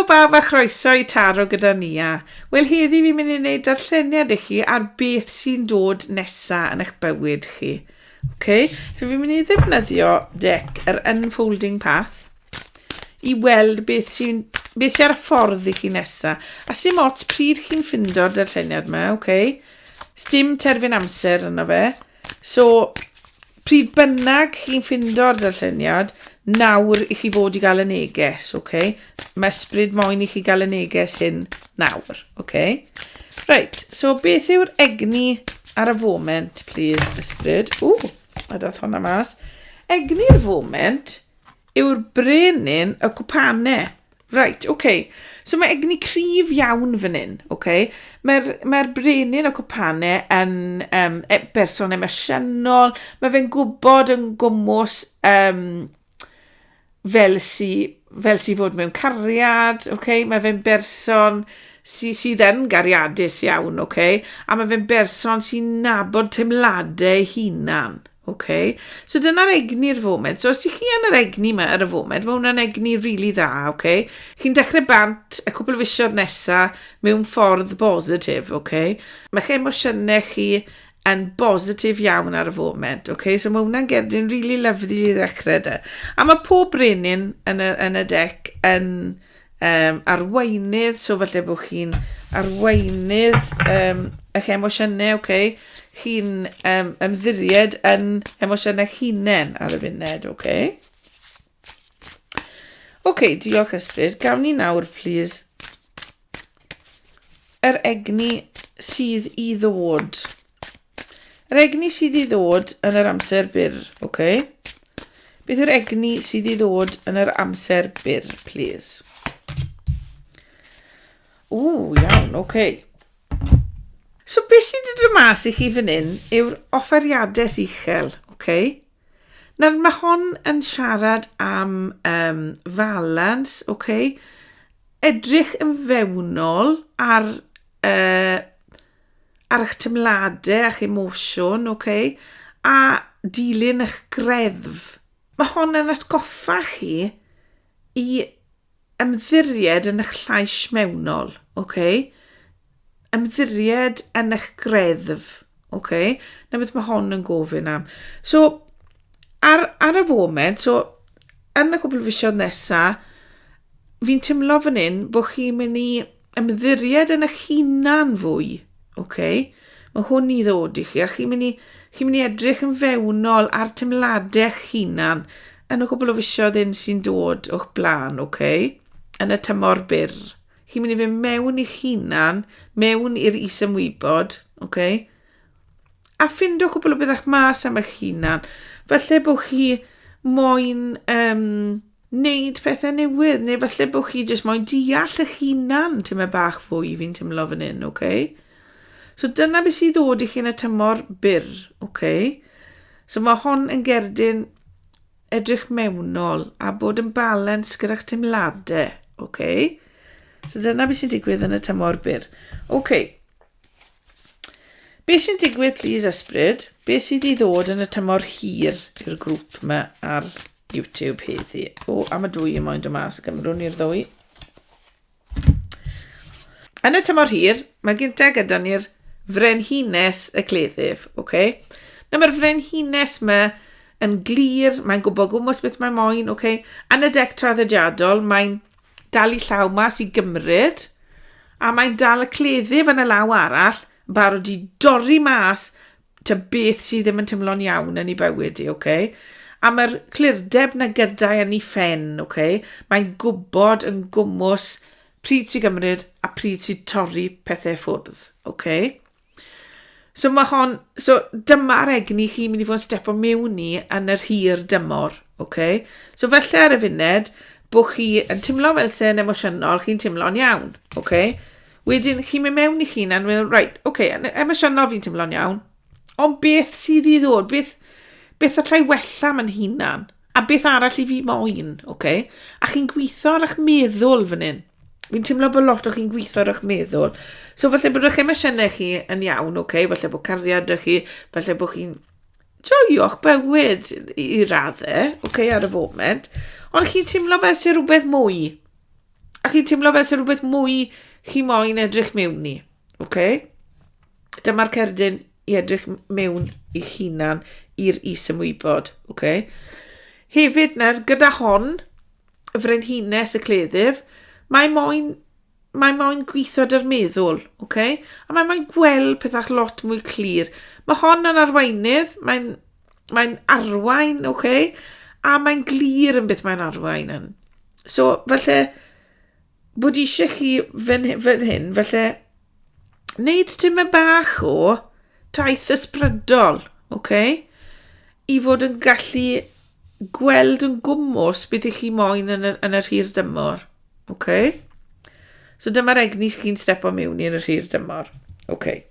Helo bawb a chroeso I taro gyda Nia. Wel, heddi fi'n mynd I wneud darlleniad I chi ar beth sy'n dod nesa yn eich bywyd chi. Okay? So fi'n mynd I ddefnyddio dec yr unfolding path I weld beth sy'n ar y ffordd I chi nesa. A sy'n ots pryd chi'n ffindo'r darlleniad yma, okay? Sdim terfyn amser yno fe. So, pryd bynnag chi'n ffindo'r darlleniad, nawr I chi fod I gael y neges, okay? Mae ysbryd moyn I chi gael y neges hyn nawr, okay? Right, so beth yw'r egni ar y foment, please, ysbryd? A dath hwnna mas. Egni'r foment yw'r brenin y cwpanau. Right, okay. So mae egni cryf iawn fan hyn, okay? Mae'r brenin y cwpanau yn berson emosiynol. Mae fe'n gwybod yn gwmws fel si fod mewn cariad, okay? Mae fe'n berson sydd yn gariadus iawn, okay? A mae fe'n berson sy'n nabod teimladau hunan. Okay. So dyna'r egni'r foment. So os ti chi yn yr egni yma ar y foment, mae hwnna'n egni really dda, okay? Chi'n dechrau bant y cwbl o fisoedd nesaf mewn ffordd positif, okay? Mae'ch emosiynau chi yn positif iawn ar y foment, okay? So mae hwnna'n gerdyn really lyflu I ddechrau dy. A mae pob brenin yn y dec yn arweinydd, so falle bod chi'n arweinydd eich emosiynau, okay? Chi'n ymddiried yn emosiynau hunain ar y funud, okay? Okay, diolch ysbryd. Gawn ni nawr, please, yr egni sydd I ddod. Yr egni sydd I ddod yn yr amser byr, okay? Beth yw'r egni sydd I ddod yn yr amser byr, please? Iawn, okay. So beth sydd wedi dod mas I chi fan hyn yw'r offeriadau uchel, okay? Nawr mae hon yn siarad am falans, okay? Edrych yn fewnol ar eich teimladau a'ch emosiwn, okay? A dilyn eich greddf. Mae hon yn atgoffa chi I ymddiried yn eich llais mewnol, okay? Ymddiried yn eich greddf, okay? Na beth mae hon yn gofyn am. So, ar y foment, so, yn y cwbl o fisoedd nesaf, fi'n teimlo fan hyn bod chi'n mynd I ymddiried yn eich hunan fwy, okay? Mae hwn I ddod I chi, a chi'n mynd I edrych yn fewnol ar teimladau eich hunan yn y cwbl o fisoedd un sy'n dod o'ch blaen, okay? Yn y tymor byr. Chi'n mynd I fynd mewn I'ch hunan, mewn i'r is-ymwybod, okay? A ffindo cwbl o bydda'ch mas am eich hunan. Falle bod chi moyn wneud pethau newydd, neu falle bod chi jyst moyn deall eich hunan tyma bach fwy fi'n teimlo fan hyn, okay? So dyna beth sydd ddod I chi yn y tymor byr, okay? So mae hon yn gerdyn edrych mewnol a bod yn balans gyda'ch teimladau, okay? So dyna beth sy'n digwydd yn y tymor byr. Okay. Beth sy'n digwydd, please, ysbryd? Beth sydd I ddod yn y tymor hir i'r grŵp yma ar YouTube heddi? A mae dwy yn moyn do mas. Gymrwn ni'r ddwy. Yn y tymor hir, mae gynta gyda ni'r frenhines y cleddyf. Okay? Na mae'r frenhines yma yn glir, mae'n gwybod gwmwys beth mae'n moyn. Okay? Yn y dec traddodiadol, mae'n dal I llaw mas I gymryd, a mae'n dal y cleddyf yn y law arall, barod I dorri mas ta beth sydd ddim yn teimlo'n iawn yn ei bywyd I, okay? A mae'r clirdeb na gydau yn ei ffen, okay? Mae'n gwybod yn gwmwys pryd sy'n gymryd a pryd sy'n torri pethau ffwrdd, okay? So dyma'r egni chi'n mynd I fod yn stepo mewn I yn yr hir dymor, okay? So felly ar y funud, bod chi yn teimlo fel sy'n emosiynol, chi'n teimlo'n iawn, okay? Wedyn, chi'n mynd mewn I chi'n yn meddwl, right, okay, emosiynol fi'n teimlo'n iawn, ond beth sydd I ddod, beth allai wella ma'n hunan, a beth arall I fi moyn, okay? A chi'n gweithio ar eich meddwl fan hyn. Fi'n teimlo bod lot o chi'n gweithio ar eich meddwl. So, falle bod eich emosiynau chi yn iawn, okay? Falle bod cariad ych chi, falle bod chi'n joio'ch bywyd I raddau, okay, ar y foment, ond chi'n teimlo fel sy'n rhywbeth mwy. A chi'n teimlo fel sy'n rhywbeth mwy chi moyn edrych mewn i. Okay? Dyma'r cerdyn i edrych mewn i'ch hunan i'r is-ymwybod. Okay? Hefyd nawr, gyda hon, y frenhines y cleddyf, mae moyn gweithio dy'r meddwl, okay? A mae moyn gweld pethau lot mwy clir. Mae hon yn arweinydd, mae'n arwain, okay? A mae'n glir yn beth mae'n arwain yn. So, felly, bod eisiau chi fan hyn, felly, wneud tyma bach o taith ysbrydol, okay? I fod yn gallu gweld yn gwmws beth ych chi moyn yn yr hir dymor. Okay? So dyma'r egni chi'n stepo mewn i yn yr hir dymor. Okay.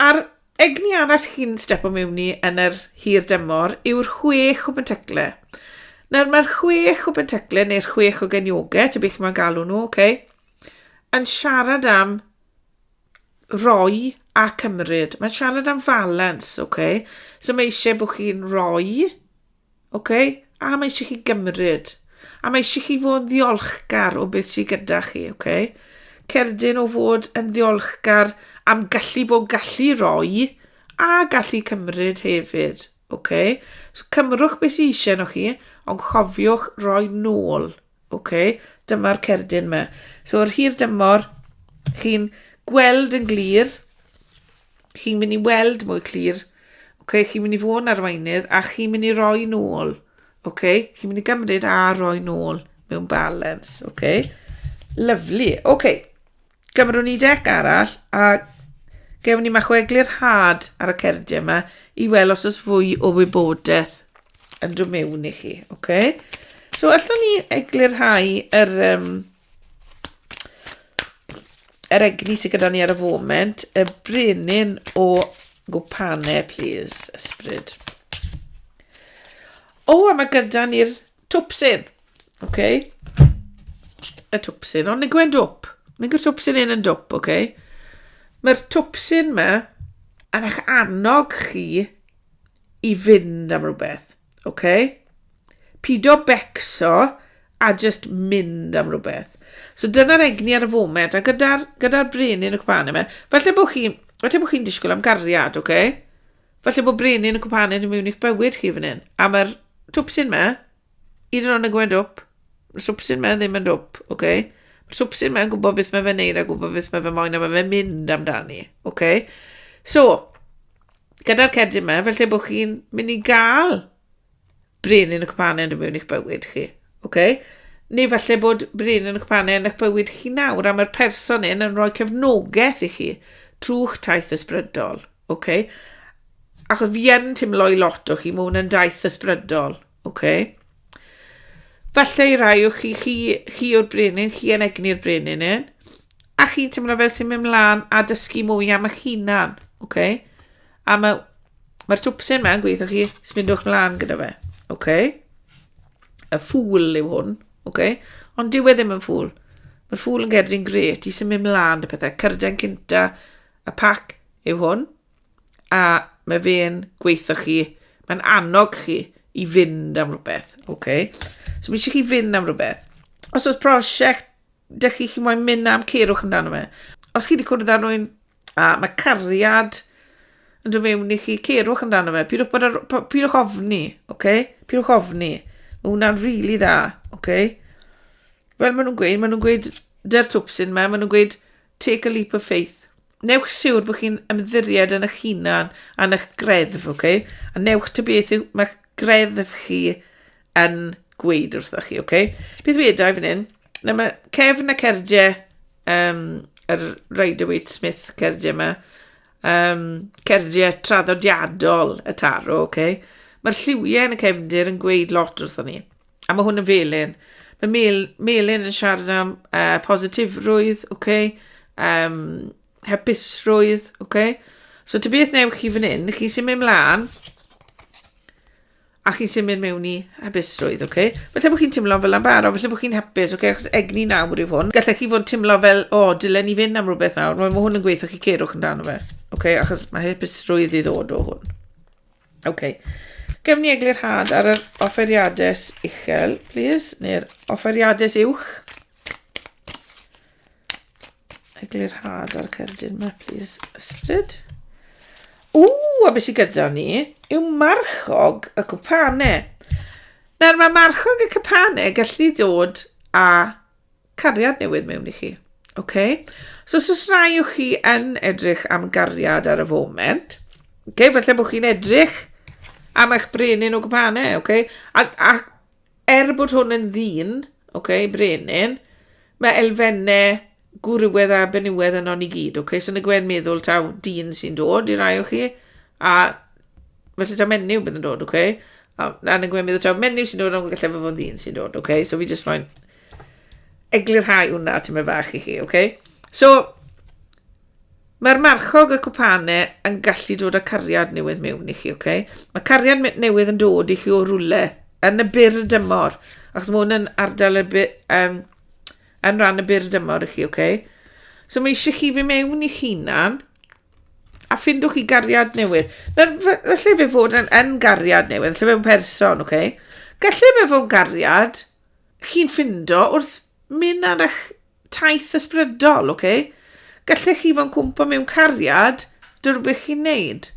A'r egni arall chi'n stepo mewn i yn yr hir dymor yw'r 6 o bentecle. Nawr mae'r 6 o bentecle neu'r 6 o geniogaeth, ty beth mae'n galw nhw, okay? Yn siarad am roi a cymryd. Mae'n siarad am falans, okay? So mae eisiau bod chi'n roi, okay? A mae eisiau chi gymryd. A mae eisiau chi fod yn ddiolchgar o beth sydd gyda chi, okay? Cerdyn o fod yn ddiolchgar am bod gallu roi a gallu cymryd hefyd, okay? So cymrwch beth sydd eisiau nhw chi, ond chofiwch roi nôl, okay? Dyma'r cerdyn yma. So o'r hir dymor, chi'n gweld yn glir, chi'n mynd i weld mwy clir, okay? Chi'n mynd i fod yn arweinydd a chi'n mynd i roi nôl. Okay? Chi'n mynd i gymryd a roi nôl mewn balans. Okay? Lyflu. Okay. Gymrwn ni dec arall a gewn ni machweglu'r had ar y cerdiau yma i weld os oes fwy o wybodaeth yn dod mewn i chi. Okay? So, allwn ni eglurhau yr egni sydd gyda ni ar y foment, y brenin o gwpanau, please, ysbryd. O, a mae gyda ni'r twpsyn. Okay? Y twpsyn. Ond nid gwen dwp. Nid yw'r twpsyn un yn dwp, okay? Mae'r twpsyn yma yn eich annog chi i fynd am rhywbeth. Okay? Pido becso a just mynd am rhywbeth. So dyna'r egni ar y foment. A gyda'r brenin y cwpan yma. Falle bod chi'n disgwyl am gariad, okay? Falle bod brenin y cwpan yn mewn i'ch bywyd chi fan hyn. A mae'r twpsyn yma, un o'n y gwen dwp. Mae'r twpsyn yma ddim yn dwp, okay? Mae'r twpsyn yma yn gwybod beth mae fe'n neud a gwybod beth mae fe'n moyn a mae fe'n mynd amdani, okay? So, gyda'r cerdyn yma, felly bod chi'n mynd i gael brenin y cwpanau yn mewn i'ch bywyd chi, okay? Neu falle bod brenin y cwpanau yn eich bywyd chi nawr a mae'r person yn rhoi cefnogaeth i chi trwy'ch taith ysbrydol, okay? Achos fi yn teimlo i lot o chi, mae hwn yn daith ysbrydol, okay? Falle i rai o chi o'r brenin, chi yn egni'r brenin un, a chi'n teimlo fel sy'n mynd mlaen a dysgu mwy am eich hunan, okay? A mae'r twpsyn yma yn gweithio chi, sbindwch mlaen gyda fe, okay? Y ffwl yw hwn, okay? Ond dyw e ddim yn ffwl. Mae'r ffwl yn gerdyn gret, i sy'n mynd mlaen y pethau. Cerdiau'n cynta, y pac yw hwn, a mae fe'n gweithio chi, mae'n annog chi i fynd am rhywbeth, okay? So mae eisiau chi fynd am rhywbeth. Os oes prosiect, dych chi moyn mynd am cerwch amdano fe. Os chi wedi cwrdd ar rwy'n, mae cariad yn dod mewn i chi, cerwch amdano fe. Pidwch ofni, okay? Pidwch ofni. Mae hwnna'n rili dda, okay? Wel, maen nhw'n gweud, dy'r twpsyn yma, maen nhw'n gweud, take a leap of faith. Newch siwr bod chi'n ymddiried yn eich hunan a'n eich greddf, okay? A newch ty beth yw mae'ch greddf chi yn gweud wrtho chi, okay? Beth wedai fan hyn? Na mae cefn y cerdiau, yr Rider-Waite-Smith cerdiau yma, cerdiau traddodiadol y taro, okay? Mae'r lliwiau yn y cefndir yn gweud lot wrtho ni. A mae hwn yn felyn. Mae melyn yn siarad am positifrwydd, okay? Hapusrwydd, okay? So, ty beth newch chi fan hyn, chi sy'n mynd mlaen, a chi'n sy'n mynd mewn i hapusrwydd, okay? Felly bod chi'n teimlo fel am baro, felly bod chi'n hapus, okay? Achos egni nawr yw hwn. Gallai chi fod teimlo fel, dylen ni fynd am rhywbeth nawr, mae hwn yn gweithio chi cerwch amdano fe, okay? Achos mae hapusrwydd i ddod o hwn. Okay. Gefn ni eglurhad ar yr offeriadau uchel, please, neu'r offeriadau uwch. eglurhad ar cerdyn yma, please. Ysbryd. A beth sy'n gyda ni yw marchog y cwpanau. Nawr, mae marchog y cwpanau gallu dod â cariad newydd mewn i chi. Okay? So, os rai o'ch chi yn edrych am gariad ar y foment, falle bod chi'n edrych am eich brenin o cwpanau, a bod hwn yn ddyn, brenin, mae elfennau gwrywedd a benywedd yn o'n i gyd, so na gwen meddwl taw dyn sy'n dod i rai o chi, a felly taw menyw bydd yn dod, a na gwen meddwl taw menyw sy'n dod, ond gallai fod dyn sy'n dod, so fi jyst moyn eglurhau hwnna ti'n mynd fach i chi, so mae'r marchog y cwpanau yn gallu dod â cariad newydd mewn i chi, mae cariad newydd yn dod i chi o rwle yn y byr dymor, achos mae hwn yn ardal yn rhan y byr dymor i chi, So mae eisiau chi fi mewn i chi'na'n a ffindwch chi gariad newydd. Falle fe fod yn gariad newydd, falle fe'n person, Galle fe fod gariad chi'n ffindo wrth mynd ar eich taith ysbrydol, Galle chi fo'n cwmpa mewn cariad dy rhywbeth chi'n neud.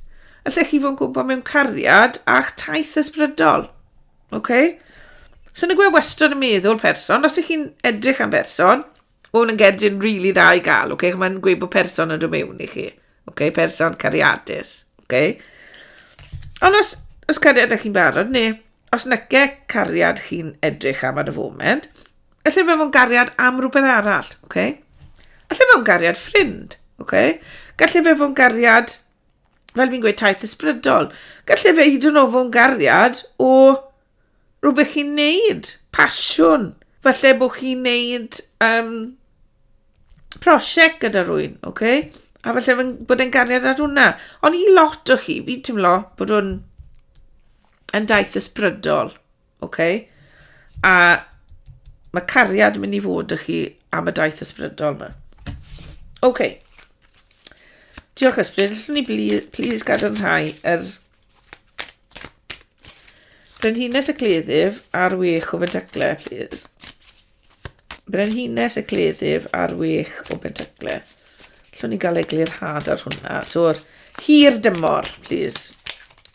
Galle chi fo'n cwmpa mewn cariad a'ch taith ysbrydol, So na gwe wastad yn meddwl person, os ych chi'n edrych am person, hwn yn gerdyn rili dda i gael, Mae'n gweud bod person yn dod mewn i chi, person cariadus, Ond os cariad ych chi'n barod, neu os nyce cariad chi'n edrych am ar y foment, alle fe fo'n gariad am rhywbeth arall, Alle fe fo'n gariad ffrind, Galle fe fo'n gariad, fel fi'n gweud, taith ysbrydol. Galle fe hyd yn oed fo'n gariad o rhywbeth chi'n neud, pasiwn. Falle bod chi'n neud prosiect gyda rwy'n, A falle bod e'n gariad ar hwnna. Ond i lot o chi, fi'n teimlo bod hwn yn daith ysbrydol, A mae cariad yn mynd i fod â chi am y daith ysbrydol yma. Diolch Ysbryd, allwn ni please gadarnhau Brenhines y cleddyf ar wech o bentycle, please. Brenhines y cleddyf ar wech o bentycle. Allwn ni gael eglurhad ar hwnna. So'r hir dymor, please.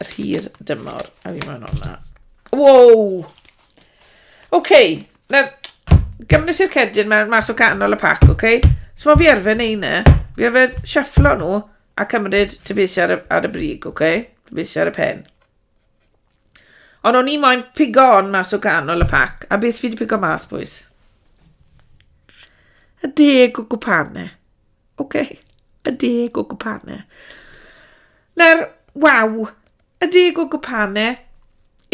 Yr hir dymor. A fi mewn hwnna. Wow! Nawr, gymryd i'r cerdyn mas o canol y pac, So mae fi arfer neu yna. Fi arfer siafflo nhw a cymryd tybeisi ar y brig, Tybeisi ar y pen. Ond o'n i moyn pigon mas o ganol y pac. A beth fi wedi pigo mas, boys? Y 10 o gwpanau. Y 10 o gwpanau. Nawr, waw. Y 10 o gwpanau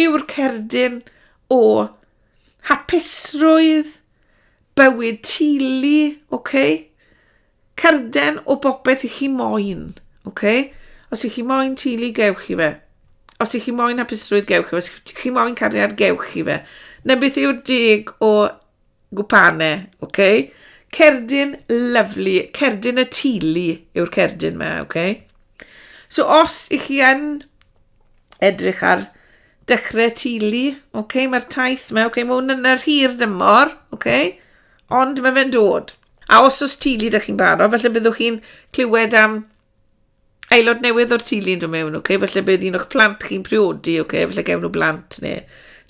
yw'r cerdyn o hapusrwydd, bywyd teulu, Cerden o bopeth i chi moyn, Os i chi moyn teulu, gewch i fe. Os i chi moyn hapusrwydd, gewch i fe. Os i chi moyn cariad, gewch i fe. Na beth yw'r 10 o gwpanau, Cerdyn lyflu, cerdyn y teulu yw'r cerdyn yma, So os i chi yn edrych ar dechrau teulu, mae'r taith yma, mae hwn yn yr hir dymor, ond mae fe'n dod. A os teulu ydych chi'n barod, falle byddwch chi'n clywed am aelod newydd o'r teulu'n dod mewn, Falle bydd un o'ch plant chi'n priodi, Falle gewn nhw blant, neu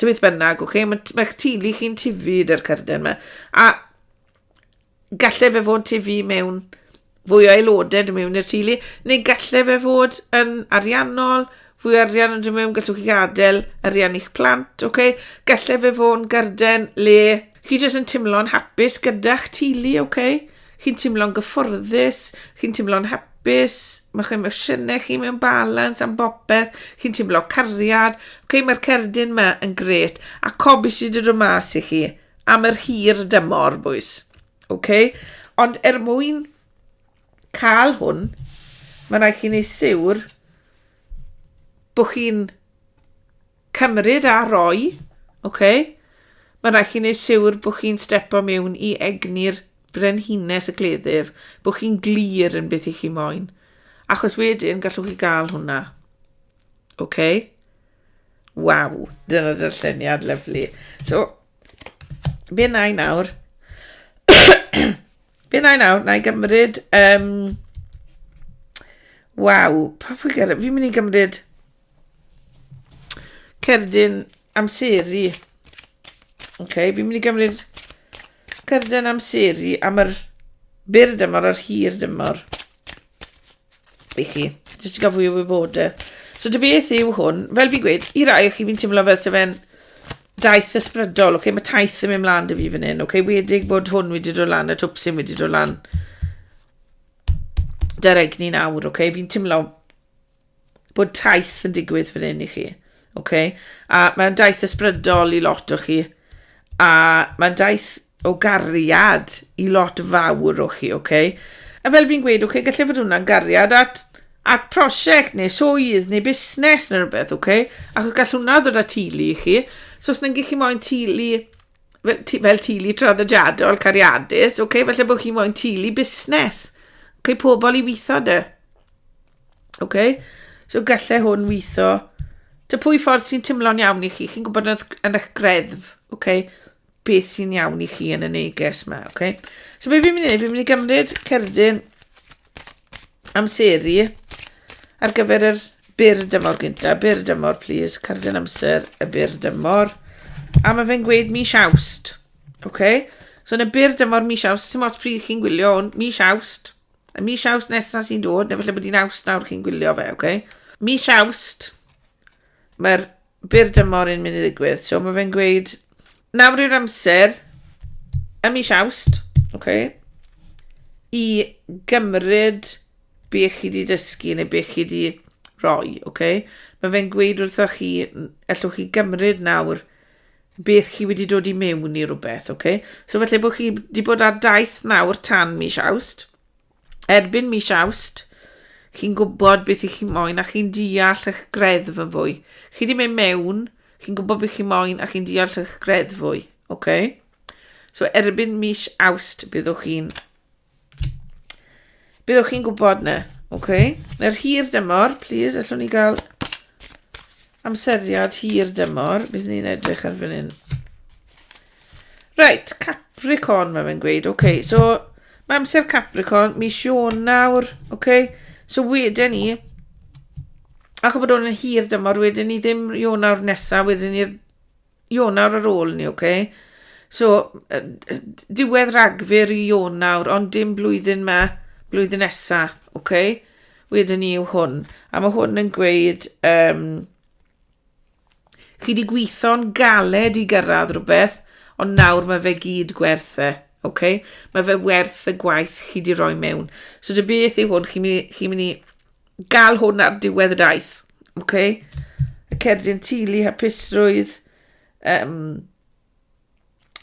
beth bynnag, Mae'ch teulu chi'n tifu dy'r cerdyn yma. A galle fe fod tifu mewn fwy o aelodau dod mewn i'r teulu, neu galle fe fod yn ariannol, fwy arian yn dod mewn, gallwch chi gadael arian i'ch plant, Galle fe fod yn garden le chi jyst yn teimlo'n hapus gyda'ch teulu, Chi'n teimlo'n gyfforddus, chi'n teimlo'n hapus, mae'ch emosiynau chi mewn balans am bopeth, chi'n teimlo cariad, mae'r cerdyn yma yn gret, a cobi sydd wedi dod mas i chi am yr hir dymor, bwys. Ond mwyn cael hwn, mae rhaid chi'n ei siwr bod chi'n cymryd a roi, Mae rhaid chi'n ei siwr bod chi'n stepo mewn i egni'r brenhines y cleddyf, bod chi'n glir yn beth i chi moyn. Achos wedyn gallwch chi gael hwnna. Waw, dyna'r darlleniad lyflu. So, be na i nawr? Be na i nawr? Na i gymryd... Waw, pa pwy gyrraedd? Fi'n mynd i gymryd cerdiau'n amseru. Fi'n mynd i gymryd cerdiau'n amseru am yr byr dymor a'r hir dymor. I chi, jyst i gael fwy o wybodaeth. So dy beth yw hwn, fel fi'n gweud, i rai o chi fi'n teimlo fel sef e'n daith ysbrydol, mae taith yn mynd mlaen dy fi fan hyn, wedig bod hwn wedi dod lan, y twpsyn wedi dod lan dy'r egni nawr, fi'n teimlo bod taith yn digwydd fan hyn i chi, a mae'n daith ysbrydol i lot o chi, a mae'n daith o gariad i lot fawr o chi, a fel fi'n gweud, gallai fod hwnna'n gariad at prosiect neu swydd neu busnes neu rhywbeth, ac gall hwnna ddod â tulu i chi, so os na'n gallu moyn tulu fel tulu traddodiadol, cariadus, felly bod chi moyn tulu busnes, pobl i weithio dy. So gallai hwn weithio. Dy pwy ffordd sy'n teimlo'n iawn i chi. Chi'n gwybod yn eich greddf. Beth sy'n iawn i chi yn y neges yma. So be fi'n mynd i wneud? Fi'n mynd i gymryd cerdyn amseru ar gyfer yr byr dymor gynta. Byr dymor, please. Cerdyn amser y byr dymor. A mae fe'n gweud mis Awst. So yn y byr dymor mis Awst, sy'n mot pryd chi'n gwylio hwn, mis Awst. Y mis Awst nesaf sy'n dod, neu falle bod hi'n Awst nawr chi'n gwylio fe, Mis Awst, mae'r byr dymor yn mynd i ddigwydd. So mae fe'n gweud, nawr yw'r amser, y mis Awst, i gymryd be chi wedi dysgu neu be chi wedi roi, Mae fe'n gweud wrthoch chi, allwch chi gymryd nawr beth chi wedi dod i mewn i rhywbeth, So falle bod chi wedi bod ar daith nawr tan mis Awst, erbyn mis Awst, chi'n gwybod beth i chi moyn a chi'n deall eich greddf yn fwy. Chi wedi mynd mewn, chi'n gwybod beth chi'n moyn a chi'n deall eich greddf fwy. So erbyn mis Awst byddwch chi'n gwybod na. Yr hir dymor, please, allwn ni gael amseriad hir dymor. Bydd ni'n edrych ar fan hyn. Right, Capricorn mae fe'n gweud. So mae amser Capricorn, mis Ionawr, So wedyn ni, ac bod hwn yn hir dymor, wedyn ni ddim Ionawr nesaf, wedyn ni'r Ionawr ar ôl ni, So, diwedd Ragfyr i Ionawr, ond dim blwyddyn nesaf, Wedyn ni yw hwn. A mae hwn yn gweud, chi di gweithio'n galed i gyrraedd rhywbeth, ond nawr mae fe gyd gwerthau. Mae fe werth y gwaith chi di roi mewn. So dy beth yw hwn, chi'n mynd i gael hwn ar diwedd y daith. Y cerdyn tulu, hapusrwydd,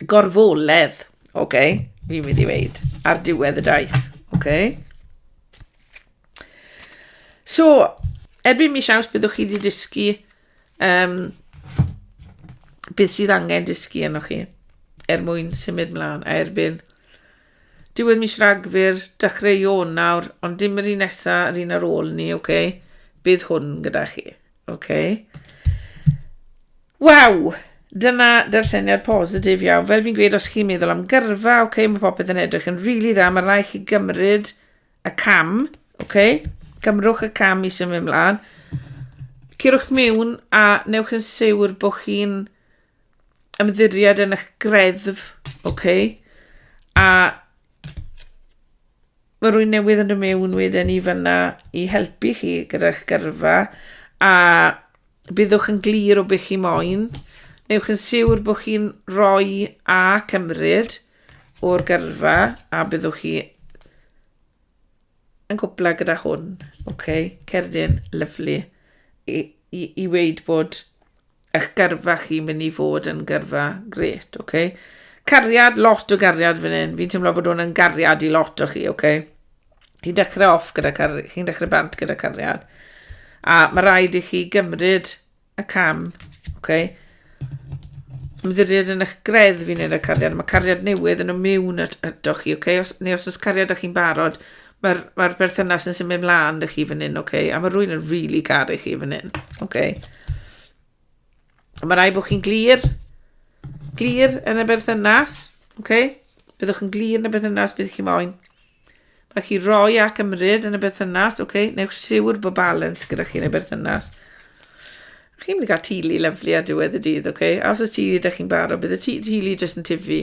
gorfoledd. Fi'n mynd i weid, ar diwedd y daith. So, erbyn mis Awst byddwch chi wedi dysgu beth sydd angen dysgu arnoch chi. Mwyn symud mlaen, a erbyn diwedd mis Ragfyr, dechrau Ionawr, ond dim yr un nesaf, yr un ar ôl ni, bydd hwn gyda chi, Waw, dyna darlleniad positif iawn. Fel fi'n gweud, os chi'n meddwl am gyrfa, mae popeth yn edrych yn rili dda, mae rai chi gymryd y cam, gymrwch y cam i symud mlaen, cirwch mewn a newch yn siwr bod chi'n ymddiried yn eich greddf, a mae rwy'n newydd yn y mewn wedyn i fyna i helpu chi gyda'ch gyrfa, a byddwch yn glir o beth chi moyn, newch yn siwr bod chi'n rhoi a cymryd o'r gyrfa, a byddwch chi yn gwbla gyda hwn, cerdyn lyflu, i weid bod eich gyrfa chi'n mynd i fod yn gyrfa gret, Cariad, lot o gariad fan hyn. Fi'n teimlo bod hwn yn gariad i lot o chi, Chi'n dechrau off gyda cariad, chi'n dechrau bant gyda cariad. A mae rhaid i chi gymryd y cam, ymddiried yn eich greddf i wneud y cariad. Mae cariad newydd yn y mewn ydych chi, neu os cariad ych chi'n barod, mae'r berthynas yn symud mlaen ydych chi fan hyn, a mae rwy'n yn rili caru chi fan hyn, Mae rai bod chi'n glir yn y berthynas, byddwch yn glir yn y berthynas bydd chi moyn. Rhaid chi roi ac ymryd yn y berthynas, newch siwr bod balans gyda chi yn y berthynas. Chi'n mynd i gael tili lyflu ar diwedd y dydd, A os oes tili ydych chi'n barod, bydd y tili jyst yn tifu,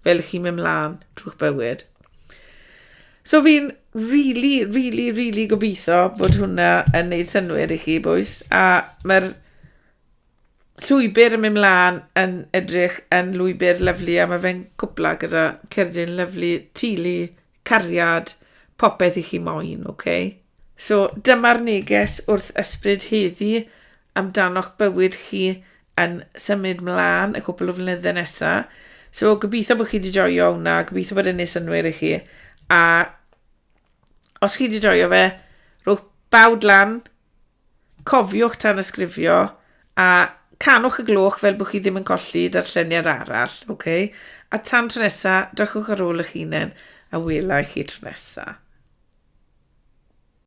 Fel chi'n mynd mlaen trwy'ch bywyd. So fi'n really gobeithio bod hwnna yn neud synwyr i chi, bwys. A mae'r llwybr yn mynd mlaen yn edrych yn lwybr lyflu, a mae fe'n cwpla gyda cerdiau'n lyflu, tili, cariad, popeth i chi moyn, So dyma'r neges wrth ysbryd heddi amdano'ch bywyd chi yn symud mlaen y cwpl o flynyddoedd nesaf. So gobeithio bod chi wedi joio hwnna, gobeithio bod yn neud synwyr i chi. A os chi wedi joio fe, rhowch bawd lan, cofiwch tan ysgrifio, a canwch y gloch fel bod chi ddim yn colli darlleniad arall, A tan tro nesa, drychwch ar ôl eich hunain, a wela i chi tro nesa.